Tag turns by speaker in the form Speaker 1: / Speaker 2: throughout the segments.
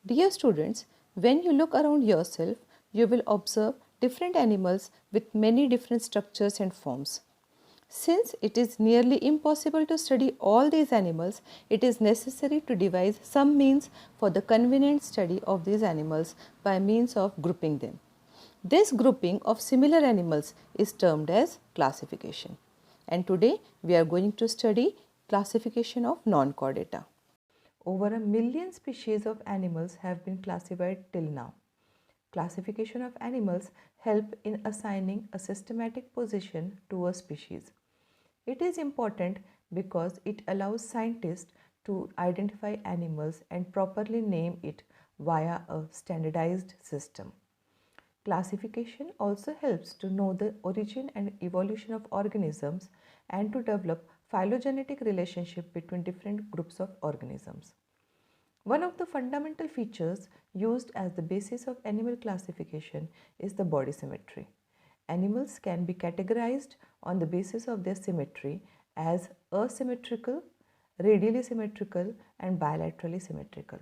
Speaker 1: Dear students, when you look around yourself, you will observe different animals with many different structures and forms. Since it is nearly impossible to study all these animals, it is necessary to devise some means for the convenient study of these animals by means of grouping them. This grouping of similar animals is termed as classification. And today we are going to study classification of non-chordata. Over 1 million species of animals have been classified till now. Classification of animals help in assigning a systematic position to a species. It is important because it allows scientists to identify animals and properly name it via a standardized system. Classification also helps to know the origin and evolution of organisms and to develop phylogenetic relationship between different groups of organisms. One of the fundamental features used as the basis of animal classification is the body symmetry. Animals can be categorized on the basis of their symmetry as asymmetrical, radially symmetrical, and bilaterally symmetrical.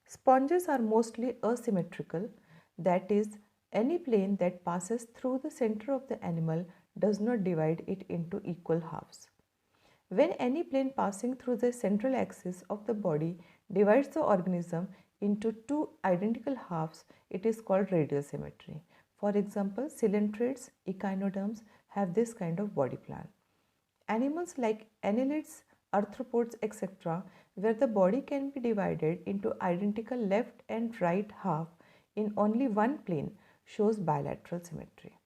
Speaker 1: Sponges are mostly asymmetrical, that is, any plane that passes through the center of the animal does not divide it into equal halves. When any plane passing through the central axis of the body divides the organism into two identical halves, it is called radial symmetry. For example, coelenterids, echinoderms have this kind of body plan. Animals like annelids, arthropods, etc., where the body can be divided into identical left and right half in only one plane, shows bilateral symmetry.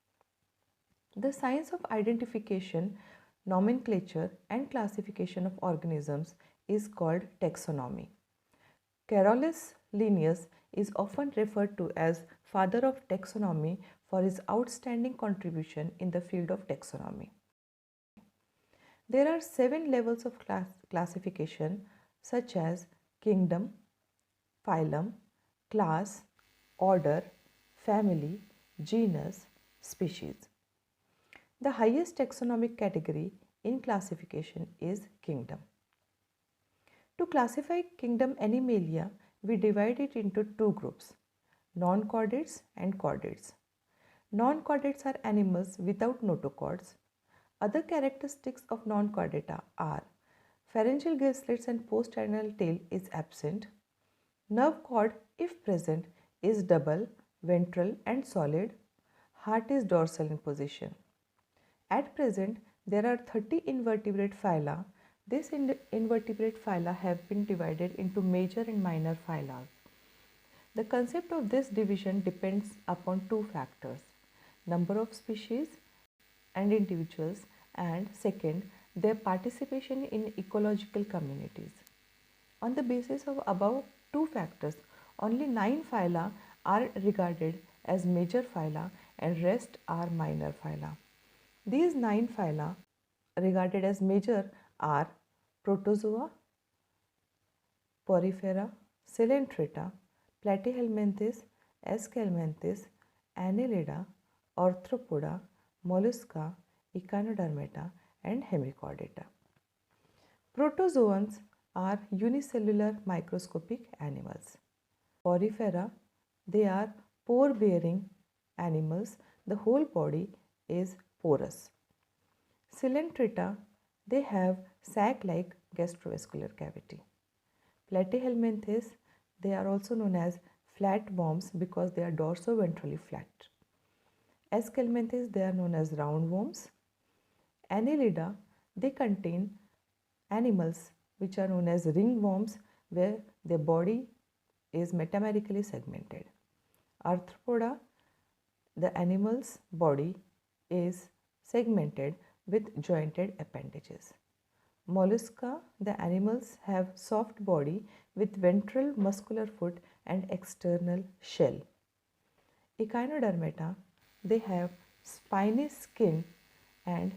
Speaker 1: The science of identification, nomenclature, and classification of organisms is called taxonomy. Carolus Linnaeus is often referred to as father of taxonomy for his outstanding contribution in the field of taxonomy. There are 7 levels of classification such as kingdom, phylum, class, order, family, genus, species. The highest taxonomic category in classification is kingdom. To classify kingdom Animalia, we divide it into two groups, non-chordates and chordates. Non-chordates are animals without notochords. Other characteristics of non-chordata are pharyngeal gill slits and posternal tail is absent. Nerve cord, if present, is double, ventral and solid. Heart is dorsal in position. At present, there are 30 invertebrate phyla. These invertebrate phyla have been divided into major and minor phyla. The concept of this division depends upon two factors, number of species and individuals, and second, their participation in ecological communities. On the basis of above two factors, only 9 phyla are regarded as major phyla and rest are minor phyla. These 9 phyla regarded as major are Protozoa, Porifera, Coelenterata, Platyhelminthes, Esculenthes, Annelida, Arthropoda, Mollusca, Echinodermata, and Hemichordata. Protozoans are unicellular microscopic animals. Porifera, they are pore-bearing animals. The whole body is porous. Coelenterata, they have sac-like gastrovascular cavity. Platyhelminthes, they are also known as flatworms because they are dorsoventrally flat. Esculenthes, they are known as roundworms. Annelida, they contain animals which are known as ringworms where their body is metamerically segmented. Arthropoda, the animal's body is segmented with jointed appendages. Mollusca, the animals have soft body with ventral muscular foot and external shell. Echinodermata, they have spiny skin and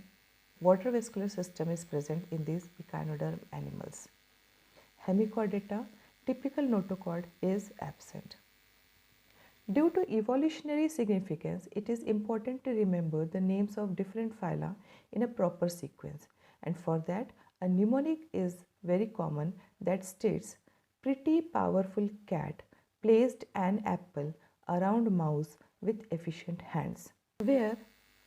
Speaker 1: water vascular system is present in these echinoderm animals. Hemichordata, typical notochord is absent. Due to evolutionary significance, it is important to remember the names of different phyla in a proper sequence, and for that a mnemonic is very common that states pretty powerful cat, placed an apple around mouse with efficient hands. Where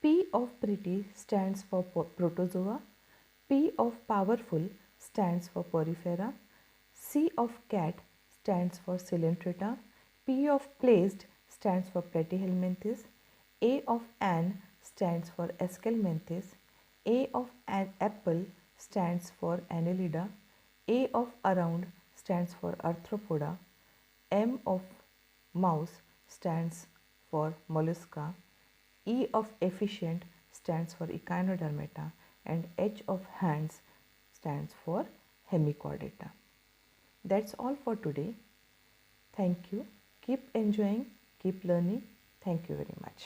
Speaker 1: P of pretty stands for protozoa, P of powerful stands for porifera, C of cat stands for coelenterata, P of placed stands for platyhelminthes, A of an stands for aschelminthes, A of an apple stands for annelida, A of around stands for arthropoda, M of mouse stands for mollusca, E of efficient stands for echinodermata, and H of hands stands for hemichordata. That's all for today. Thank you. Keep enjoying, keep learning. Thank you very much.